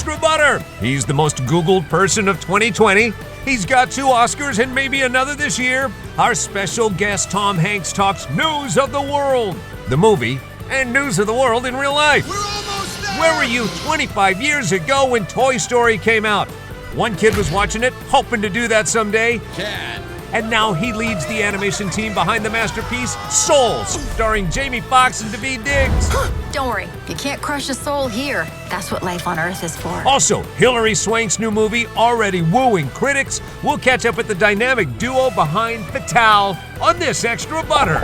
Extra Butter. He's the most Googled person of 2020. He's got 2 Oscars and maybe another this year. Our special guest Tom Hanks talks news of the world, the movie, and news of the world in real life. We're almost there! Where were you 25 years ago when Toy Story came out? One kid was watching it, hoping to do that someday. Cat. And now he leads the animation team behind the masterpiece Soul, starring Jamie Foxx and Daveed Diggs. Don't worry, you can't crush a soul here. That's what life on Earth is for. Also, Hilary Swank's new movie already wooing critics. We'll catch up with the dynamic duo behind Fatale on this Extra Butter.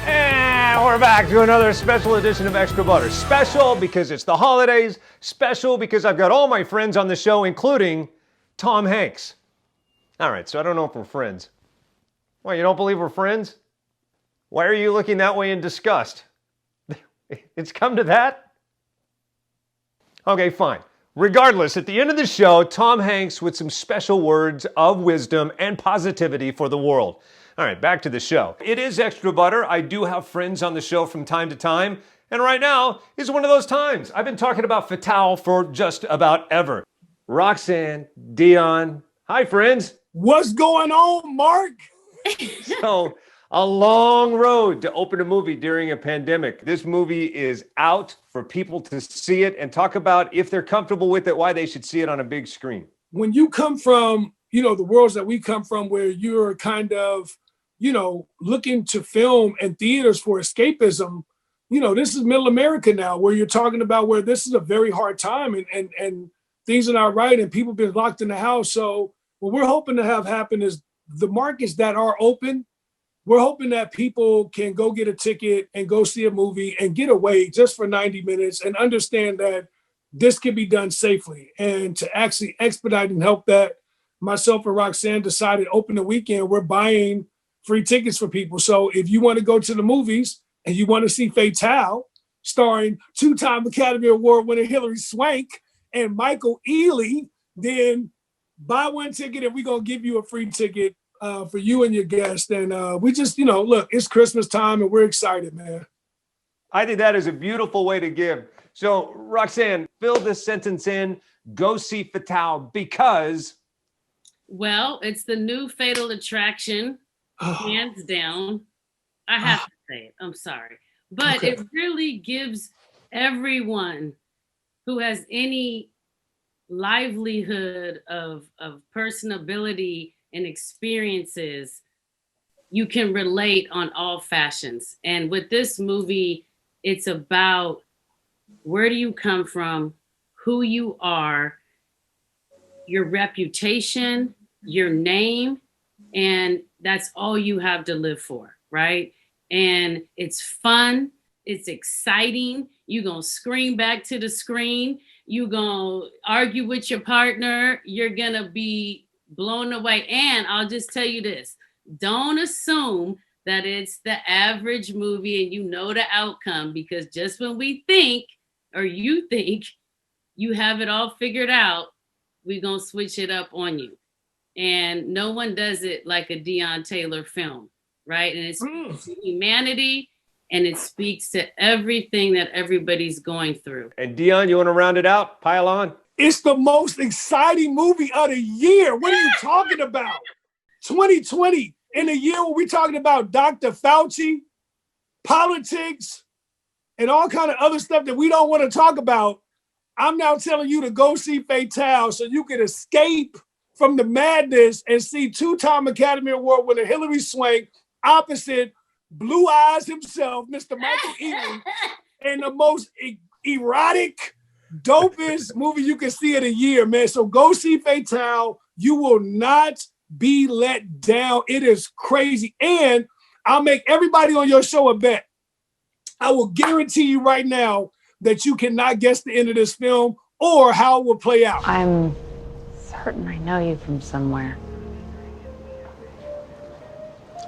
And we're back to another special edition of Extra Butter. Special because it's the holidays. Special because I've got all my friends on the show, including Tom Hanks. All right, so I don't know if we're friends. Why, you don't believe we're friends? Why are you looking that way in disgust? It's come to that? Okay, fine. Regardless, at the end of the show, Tom Hanks with some special words of wisdom and positivity for the world. All right, back to the show. It is Extra Butter. I do have friends on the show from time to time, and right now is one of those times. I've been talking about Fatale for just about ever. Roxanne, Deon, hi friends. What's going on, Mark? So, a long road to open a movie during a pandemic. This movie is out for people to see it and talk about, if they're comfortable with it, why they should see it on a big screen. When you come from, the worlds that we come from, where you're kind of, looking to film and theaters for escapism, this is middle America now, where you're talking about where this is a very hard time and things are not right and people been locked in the house. So what we're hoping to have happen is the markets that are open, we're hoping that people can go get a ticket and go see a movie and get away just for 90 minutes and understand that this can be done safely. And to actually expedite and help that, myself and Roxanne decided open the weekend, we're buying free tickets for people. So if you want to go to the movies and you want to see Fatale, starring 2-time Academy Award winner Hilary Swank and Michael Ealy, then buy one ticket and we're going to give you a free ticket for you and your guest. And we just, look, it's Christmas time and we're excited, man. I think that is a beautiful way to give. So, Roxanne, fill this sentence in. Go see Fatale because... Well, it's the new Fatal Attraction, hands down. I have to say it. I'm sorry. But okay. It really gives everyone who has any livelihood of personability and experiences, you can relate on all fashions. And with this movie, it's about where do you come from, who you are, your reputation, your name, and that's all you have to live for, right? And it's fun, it's exciting. You're gonna scream back to the screen. You're gonna argue with your partner. You're gonna be blown away. And I'll just tell you this, don't assume that it's the average movie and you know the outcome, because just when we think, or you think you have it all figured out, we're gonna switch it up on you. And no one does it like a Deon Taylor film, right? And it's humanity, and it speaks to everything that everybody's going through. And Deon, you want to round it out? Pile on. It's the most exciting movie of the year. What are you talking about? 2020, in a year where we're talking about Dr. Fauci, politics, and all kind of other stuff that we don't want to talk about. I'm now telling you to go see Fatale so you can escape from the madness and see 2-time Academy Award winner Hilary Swank opposite Blue Eyes himself, Mr. Michael Ealy, and the most erotic, dopest movie you can see of the year, man. So go see Fatale. You will not be let down. It is crazy. And I'll make everybody on your show a bet. I will guarantee you right now that you cannot guess the end of this film or how it will play out. I'm certain I know you from somewhere.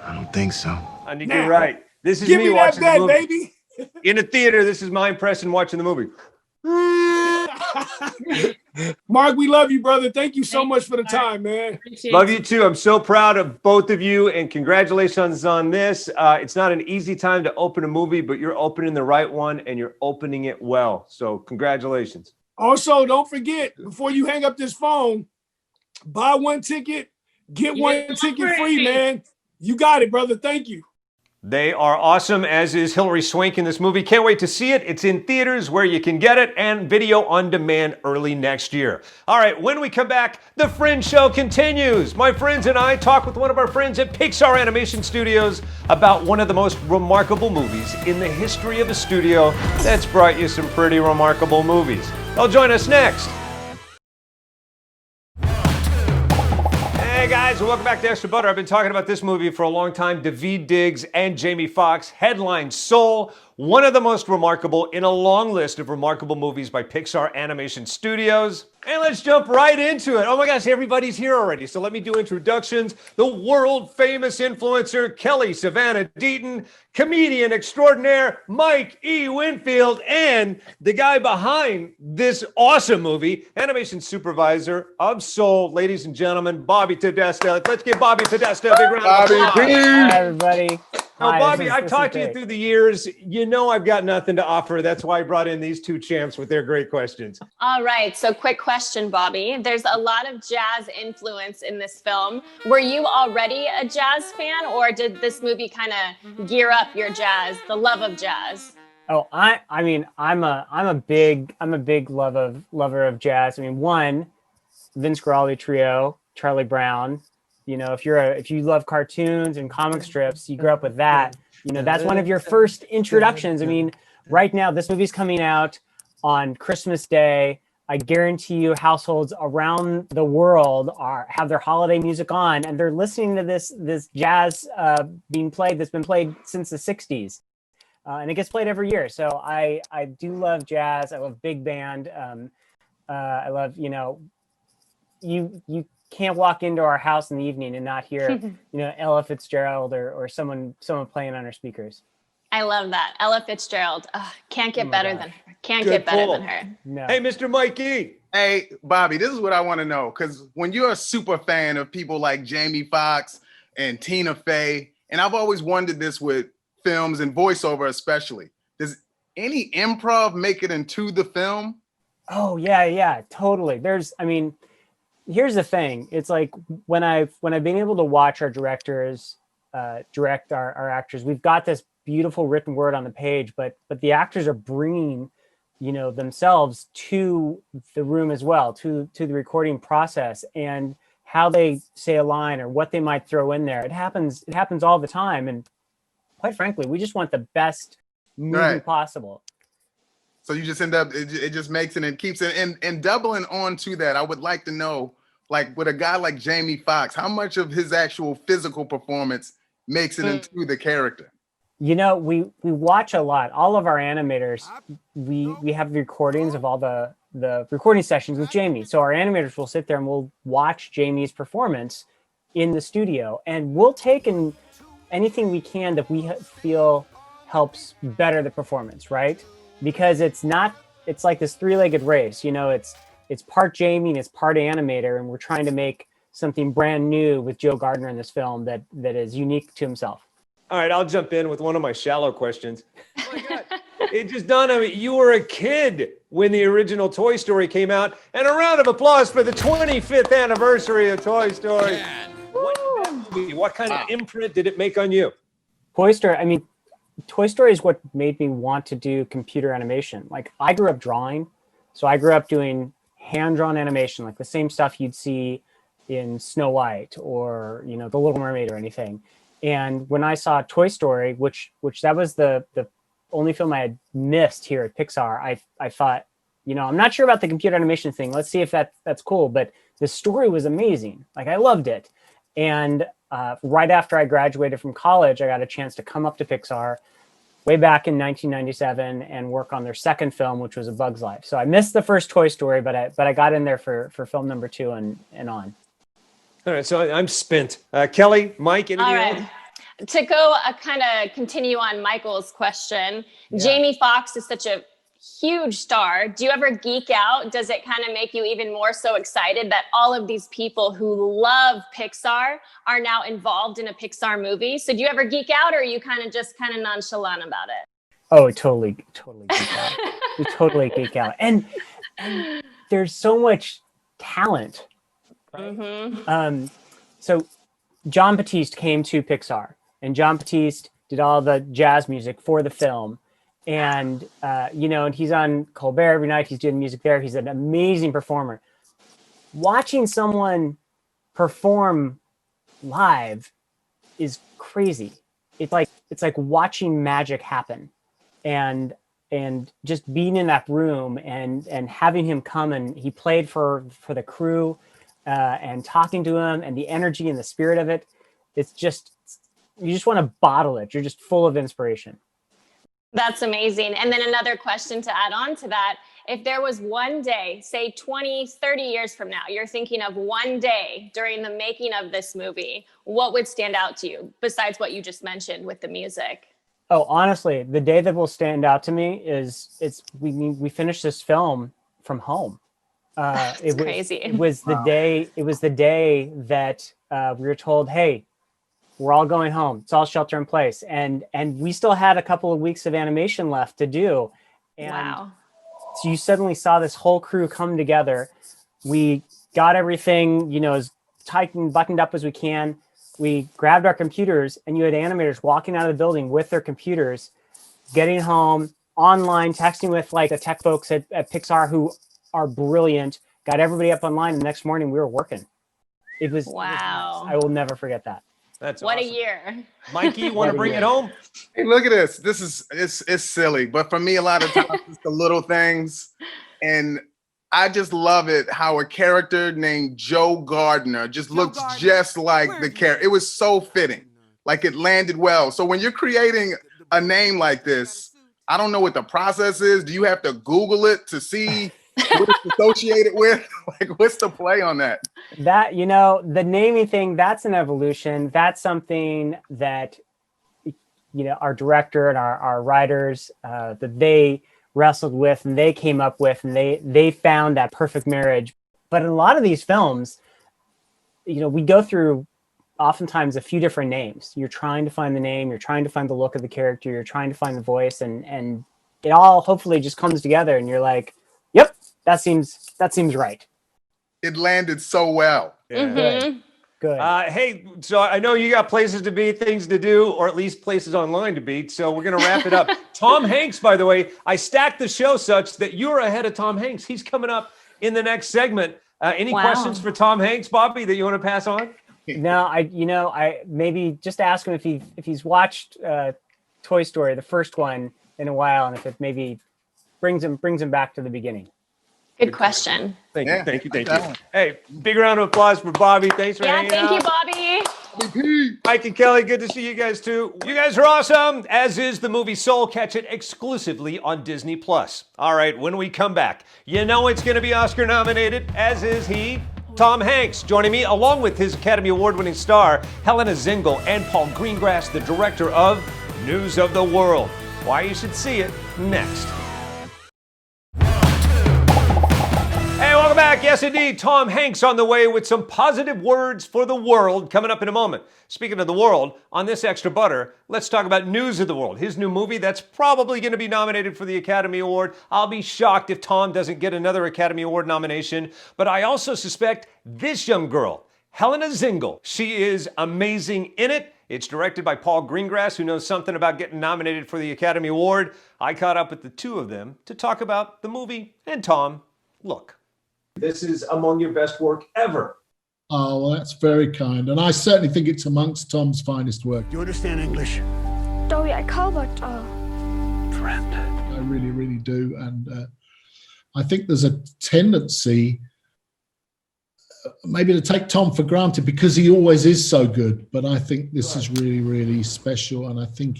I don't think so. I think you're right. This is Give me me watching that the bet, movie. baby. In a theater, this is my impression watching the movie. Mark, we love you, brother. Thank you so much for the time, man. Love you too. I'm so proud of both of you, and congratulations on this. It's not an easy time to open a movie, but you're opening the right one and you're opening it well. So congratulations. Also, don't forget, before you hang up this phone, buy one ticket, get one ticket free, man. You got it, brother. Thank you. They are awesome, as is Hilary Swank in this movie. Can't wait to see it. It's in theaters where you can get it and video on demand early next year. All right, when we come back, The Fringe Show continues. My friends and I talk with one of our friends at Pixar Animation Studios about one of the most remarkable movies in the history of a studio that's brought you some pretty remarkable movies. They'll join us next. Hey guys, welcome back to Extra Butter. I've been talking about this movie for a long time. Daveed Diggs and Jamie Foxx headline Soul, one of the most remarkable in a long list of remarkable movies by Pixar Animation Studios. And let's jump right into it. Oh my gosh, everybody's here already. So let me do introductions. The world famous influencer, Kelly Savannah Deaton, comedian extraordinaire, Mike E. Winfield, and the guy behind this awesome movie, animation supervisor of Soul, ladies and gentlemen, Bobby Podesta. Let's give Bobby Podesta a big round of applause. Hi, everybody. Now, Hi, Bobby, I've this talked is to you great. through the years. You know I've got nothing to offer. That's why I brought in these two champs with their great questions. All right, so quick question, Bobby. There's a lot of jazz influence in this film. Were you already a jazz fan, or did this movie kind of gear up your jazz, the love of jazz? Oh, I mean, I'm a big lover of jazz. I mean, one, Vince Guaraldi Trio, Charlie Brown. You know, if you love cartoons and comic strips, you grew up with that. You know, that's one of your first introductions. I mean, right now, this movie's coming out on Christmas Day. I guarantee you households around the world have their holiday music on, and they're listening to this jazz being played that's been played since the 60s. And it gets played every year. So I do love jazz. I love big band. I love, you know, you can't walk into our house in the evening and not hear, you know, Ella Fitzgerald or someone playing on her speakers. I love that. Ella Fitzgerald. Can't get better than her. Can't Good get better pull. than her. No. Hey, Mr. Mikey. Hey, Bobby, this is what I want to know. Because when you're a super fan of people like Jamie Foxx and Tina Fey, and I've always wondered this with films and voiceover especially, does any improv make it into the film? Oh yeah, totally. Here's the thing. It's like when I've been able to watch our directors direct our actors, we've got this beautiful written word on the page, but the actors are bringing, you know, themselves to the room as well, to the recording process, and how they say a line or what they might throw in there. It happens all the time, and quite frankly, we just want the best movie possible. So you just end up, it just makes it and keeps it. And doubling on to that, I would like to know, like with a guy like Jamie Foxx, how much of his actual physical performance makes it into the character? You know, we watch a lot. All of our animators, we have recordings of all the recording sessions with Jamie. So our animators will sit there and we'll watch Jamie's performance in the studio, and we'll take anything we can that we feel helps better the performance, right? Because it's like this three-legged race. You know, it's part Jamie and it's part animator, and we're trying to make something brand new with Joe Gardner in this film that is unique to himself. All right, I'll jump in with one of my shallow questions. Oh my God. It just dawned on me, you were a kid when the original Toy Story came out, and a round of applause for the 25th anniversary of Toy Story. What kind of imprint did it make on you? Toy Story is what made me want to do computer animation. Like, I grew up drawing, so I grew up doing hand-drawn animation, like the same stuff you'd see in Snow White or, you know, The Little Mermaid or anything. And when I saw Toy Story, which that was the only film I had missed here at Pixar, I thought, you know, I'm not sure about the computer animation thing. Let's see if that's cool. But the story was amazing. Like, I loved it. And right after I graduated from college, I got a chance to come up to Pixar way back in 1997 and work on their second film, which was A Bug's Life. So I missed the first Toy Story, but I got in there for film number 2 and on. All right, so I'm spent. Kelly, Mike, anything All right. else? To go kind of continue on Michael's question, Jamie Foxx is such a huge star. Do you ever geek out? Does it kind of make you even more so excited that all of these people who love Pixar are now involved in a Pixar movie? So do you ever geek out, or are you kind of nonchalant about it? Oh, totally geek out. We totally geek out. And And there's so much talent. Mm-hmm. So John Batiste came to Pixar, and John Batiste did all the jazz music for the film. And, and he's on Colbert every night. He's doing music there. He's an amazing performer. Watching someone perform live is crazy. It's like watching magic happen, and just being in that room and having him come, and he played for the crew, and talking to him, and the energy and the spirit of it. It's just, you just want to bottle it. You're just full of inspiration. That's amazing. And then another question to add on to that. If there was one day, say 20, 30 years from now, you're thinking of one day during the making of this movie, what would stand out to you besides what you just mentioned with the music? Oh, honestly, the day that will stand out to me is we finished this film from home. It was crazy. It was the day that we were told, hey, we're all going home. It's all shelter in place. And we still had a couple of weeks of animation left to do. And wow. So you suddenly saw this whole crew come together. We got everything, as tight and buttoned up as we can. We grabbed our computers, and you had animators walking out of the building with their computers, getting home, online, texting with like the tech folks at Pixar who are brilliant, got everybody up online. The next morning we were working. It was wow. It was nice. I will never forget that. That's what awesome. A year. Mikey, you want to bring it home? Hey, look at this. It's silly, but for me, a lot of times it's the little things. And I just love it how a character named Joe Gardner just looks just like the character. It was so fitting. Like it landed well. So when you're creating a name like this, I don't know what the process is. Do you have to Google it to see what it's associated with? Like, what's the play on that? That, the naming thing, that's an evolution. That's something that, our director and our writers, that they wrestled with and they came up with, and they found that perfect marriage. But in a lot of these films, we go through oftentimes a few different names. You're trying to find the name, you're trying to find the look of the character, you're trying to find the voice, and it all hopefully just comes together, and you're like, yep, that seems right. It landed so well. Yeah. Mm-hmm. Good. Hey, so I know you got places to be, things to do, or at least places online to be. So we're going to wrap it up. Tom Hanks, by the way, I stacked the show such that you're ahead of Tom Hanks. He's coming up in the next segment. Any questions for Tom Hanks, Bobby, that you want to pass on? No, I maybe just ask him if he's watched Toy Story, the first one, in a while, and if it maybe brings him back to the beginning. Good question. Thank you. Hey, big round of applause for Bobby. Thanks for hanging out. Thank you, Bobby. Mike and Kelly, good to see you guys too. You guys are awesome, as is the movie Soul. Catch it exclusively on Disney+. All right, when we come back, it's going to be Oscar nominated, as is he, Tom Hanks, joining me along with his Academy Award-winning star, Helena Zengel, and Paul Greengrass, the director of News of the World. Why you should see it next. Hey, welcome back. Yes, indeed, Tom Hanks on the way with some positive words for the world coming up in a moment. Speaking of the world, on this Extra Butter, let's talk about News of the World, his new movie that's probably going to be nominated for the Academy Award. I'll be shocked if Tom doesn't get another Academy Award nomination, but I also suspect this young girl, Helena Zengel, she is amazing in it. It's directed by Paul Greengrass, who knows something about getting nominated for the Academy Award. I caught up with the two of them to talk about the movie, and Tom, look. This is among your best work ever. Oh, well, that's very kind. And I certainly think it's amongst Tom's finest work. Do you understand English? Oh, yeah, I call but friend. I really, really do. And I think there's a tendency maybe to take Tom for granted because he always is so good. But I think this is really, really special. And I think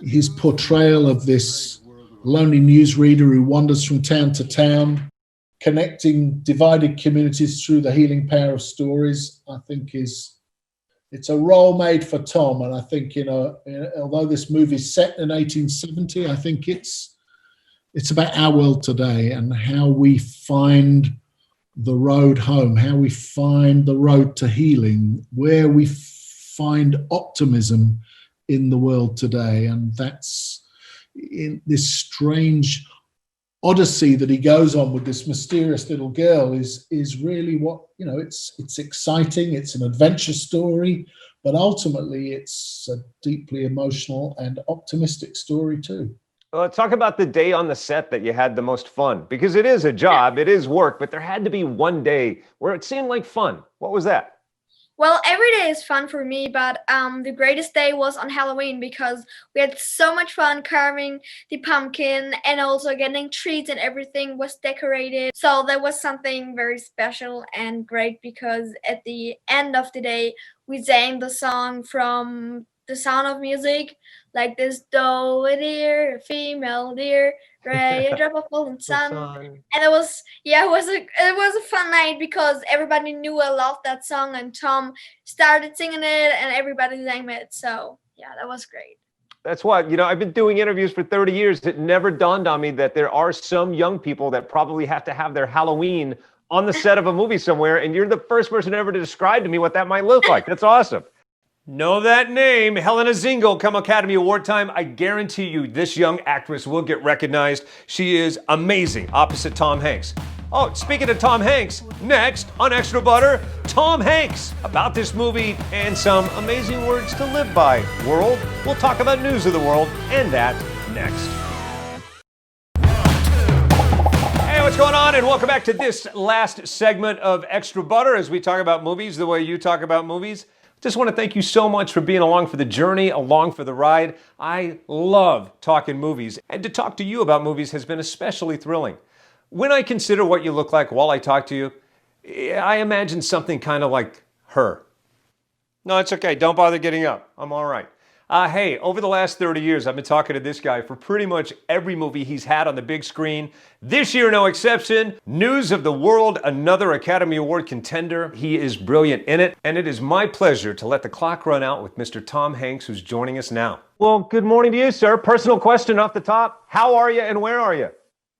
his portrayal of this lonely newsreader who wanders from town to town, connecting divided communities through the healing power of stories, I think it's a role made for Tom. And I think, although this movie is set in 1870, I think it's about our world today and how we find the road home, how we find the road to healing, where we find optimism in the world today. And that's in this strange odyssey that he goes on with this mysterious little girl is really what, it's exciting. It's an adventure story, but ultimately it's a deeply emotional and optimistic story too. Well, let's talk about the day on the set that you had the most fun, because it is a job, it is work, but there had to be one day where it seemed like fun. What was that? Well, every day is fun for me, but the greatest day was on Halloween because we had so much fun carving the pumpkin and also getting treats and everything was decorated. So that was something very special and great because at the end of the day, we sang the song from The Sound of Music, like this doe a deer, a female deer, gray, a drop of golden sun. And it was a fun night because everybody knew I loved that song and Tom started singing it and everybody sang it. So yeah, that was great. That's what, I've been doing interviews for 30 years. It never dawned on me that there are some young people that probably have to have their Halloween on the set of a movie somewhere. And you're the first person ever to describe to me what that might look like. That's awesome. Know that name, Helena Zengel, come Academy Award time. I guarantee you this young actress will get recognized. She is amazing opposite Tom Hanks. Oh, speaking of Tom Hanks, next on Extra Butter, Tom Hanks about this movie and some amazing words to live by. World, we'll talk about news of the world and that next. Hey, what's going on? And welcome back to this last segment of Extra Butter as we talk about movies the way you talk about movies. Just want to thank you so much for being along for the journey, along for the ride. I love talking movies, and to talk to you about movies has been especially thrilling. When I consider what you look like while I talk to you, I imagine something kind of like her. No, it's okay. Don't bother getting up. I'm all right. Hey, over the last 30 years, I've been talking to this guy for pretty much every movie he's had on the big screen. This year, no exception. News of the World, another Academy Award contender. He is brilliant in it, and it is my pleasure to let the clock run out with Mr. Tom Hanks, who's joining us now. Well, good morning to you, sir. Personal question off the top. How are you and where are you?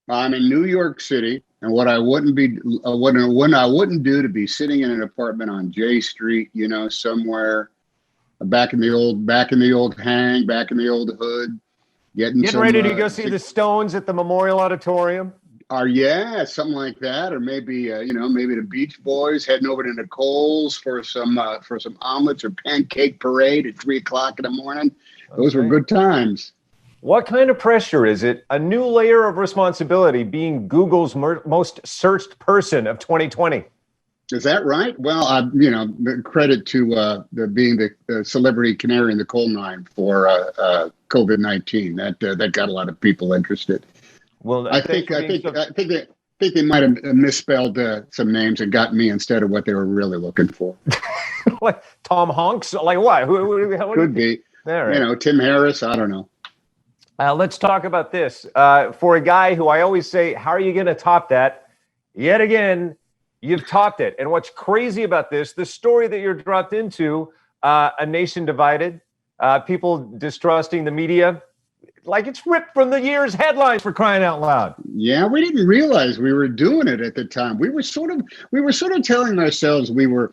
I'm in New York City, and what I wouldn't do to be sitting in an apartment on J Street, somewhere back in the old hang, back in the old hood, getting ready to go see the Stones at the Memorial Auditorium. Yeah, something like that, or maybe maybe the Beach Boys, heading over to Nicole's for some omelets or pancake parade at 3:00 in the morning. Those were good times. What kind of pressure is it? A new layer of responsibility being Google's most searched person of 2020. Is that right? Well, credit to being the celebrity canary in the coal mine for COVID-19. That got a lot of people interested. Well, I think they might have misspelled some names and got me instead of what they were really looking for. Like Tom Hanks? Like what? Who could be? Right. Tim Harris. I don't know. Let's talk about this. For a guy who I always say, how are you going to top that? Yet again, you've topped it. And what's crazy about this, the story that you're dropped into, a nation divided, people distrusting the media, like it's ripped from the year's headlines, for crying out loud. Yeah, we didn't realize we were doing it at the time. We were sort of telling ourselves we were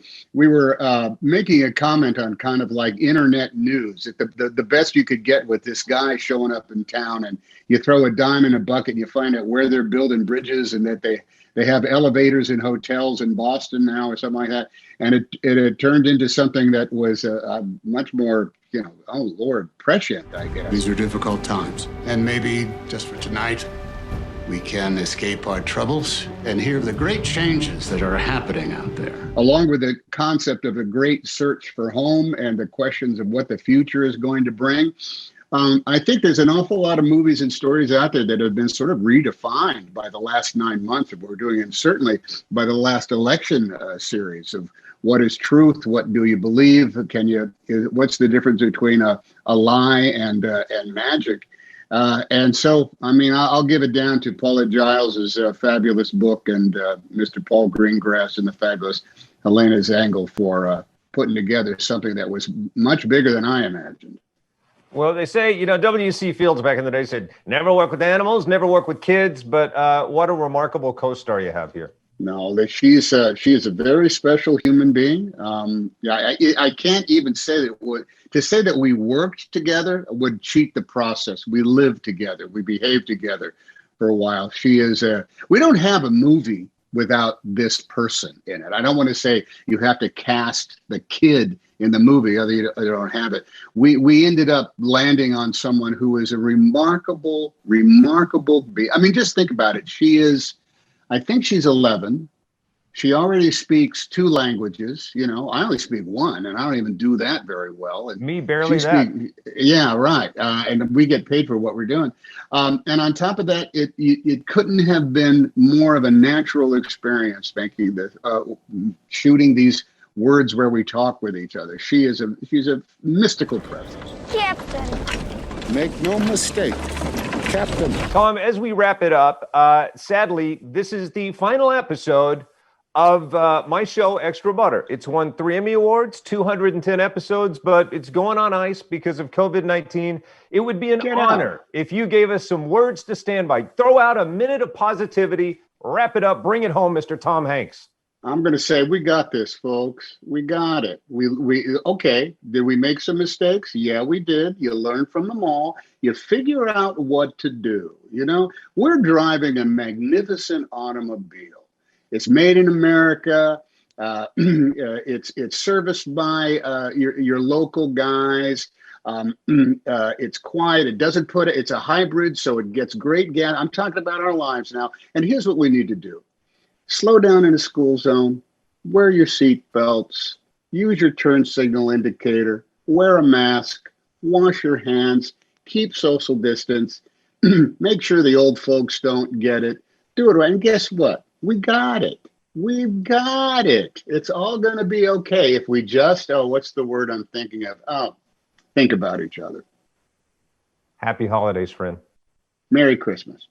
making a comment on kind of like internet news. The best you could get with this guy showing up in town, and you throw a dime in a bucket and you find out where they're building bridges and that they have elevators in hotels in Boston now or something like that. And it had turned into something that was much more, oh Lord, prescient, I guess. These are difficult times. And maybe just for tonight, we can escape our troubles and hear the great changes that are happening out there. Along with the concept of a great search for home and the questions of what the future is going to bring. I think there's an awful lot of movies and stories out there that have been sort of redefined by the last 9 months of what we're doing, and certainly by the last election series of what is truth, what do you believe, what's the difference between a lie and magic. And so, I'll give it down to Paula Giles's fabulous book and Mr. Paul Greengrass and the fabulous Helena Zengel for putting together something that was much bigger than I imagined. Well, they say, W.C. Fields back in the day said, never work with animals, never work with kids, but what a remarkable co-star you have here. No, she is a very special human being. I can't even say that to say that we worked together would cheat the process. We lived together. We behaved together. for a while. She is we don't have a movie without this person in it. I don't want to say you have to cast the kid in the movie, other you don't have it. We ended up landing on someone who is a remarkable. I mean, just think about it. I think she's 11. She already speaks 2 languages. You know, I only speak 1, and I don't even do that very well. And me barely that. Yeah, right. And we get paid for what we're doing. And on top of that, it couldn't have been more of a natural experience making this shooting these words where we talk with each other. She's a mystical presence. Captain. Make no mistake, Captain. Tom, as we wrap it up, sadly, this is the final episode of my show, Extra Butter. It's won 3 Emmy Awards, 210 episodes, but it's going on ice because of COVID-19. It would be an honor if you gave us some words to stand by. Throw out a minute of positivity, wrap it up, bring it home, Mr. Tom Hanks. I'm going to say, we got this, folks. We got it. Okay. Did we make some mistakes? Yeah, we did. You learn from them all. You figure out what to do. You know, we're driving a magnificent automobile. It's made in America. It's serviced by your local guys. It's quiet. It doesn't it's a hybrid, so it gets great gas. I'm talking about our lives now. And here's what we need to do. Slow down in a school zone, wear your seat belts, use your turn signal indicator, wear a mask, wash your hands, keep social distance, make sure the old folks don't get it, do it right. And guess what? We got it. We've got it. It's all going to be okay if we just, what's the word I'm thinking of? Think about each other. Happy holidays, friend. Merry Christmas.